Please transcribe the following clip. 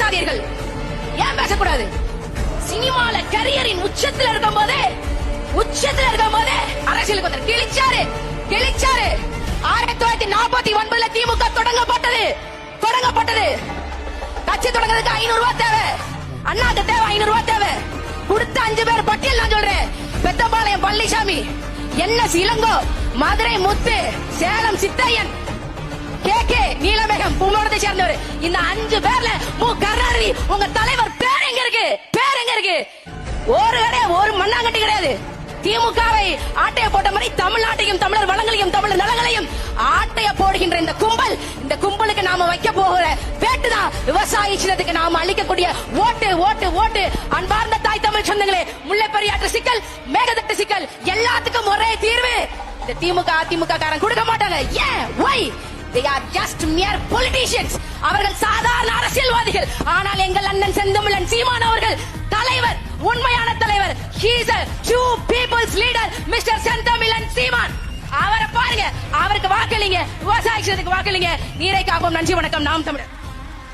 பேசாதீர்கள். ஏன் பேசக்கூடாது? சினிமால கரியரின் உச்சத்துல இருக்கும் போதே அரசியலுக்கு வந்து கிழிச்சாரு. 1949 திமுக தொடங்கப்பட்டது. கட்சி தொடங்குறதுக்கு 500 ரூபாய் தேவை. அண்ணாக்கு தேவை 500 ரூபாய் தேவை. கொடுத்த 5 பேர் பட்டியல் நான் சொல்றேன். பெத்தபாளையம் பழனிசாமி, NS இளங்கோ, மதுரை முத்து, சேலம் சித்தையன், KK நீலமேகம் பூமோடத்தை சேர்ந்தவர். இந்த 5 பேர்ல மு கருணாநிதி உங்க தலைவர் பேர் எங்க இருக்கு? ஒரு மண்ணாங்கட்டி கிடையாது. திமுகவை ஆட்டைய போட்ட மாதிரி தமிழ்நாட்டையும் தமிழர் வளங்களையும் தமிழர் நலங்களையும் ஆட்டைய போடுகின்ற இந்த கும்பலுக்கு நாம வைக்க போகிற வேட்டுதான் விவசாய சின்னத்துக்கு நாம அளிக்கக்கூடிய ஓட்டு. அன்பார்ந்த தாய் தமிழ் சொந்தங்களே, முல்லை பெரியாற்று சிக்கல், மேகதட்டு சிக்கல் எல்லாத்துக்கும் ஒரே தீர்வு. இந்த திமுக அதிமுக காரன் கொடுக்க மாட்டாங்க. ஏன்? why? They are just mere politicians. அவர்கள் சாதாரண அரசியல்வாதிகள். ஆனால் எங்கள் அண்ணன் செந்தமிழன் சீமான் அவர்கள் தலைவர், உண்மையான தலைவர். He is a true people's leader, Mr. Senthamizhan சீமான். அவரை பாருங்க, அவருக்கு வாக்களிங்க, விவசாய வாக்களிங்க. நீரை காப்போம். நன்றி, வணக்கம். நாம் தமிழர்.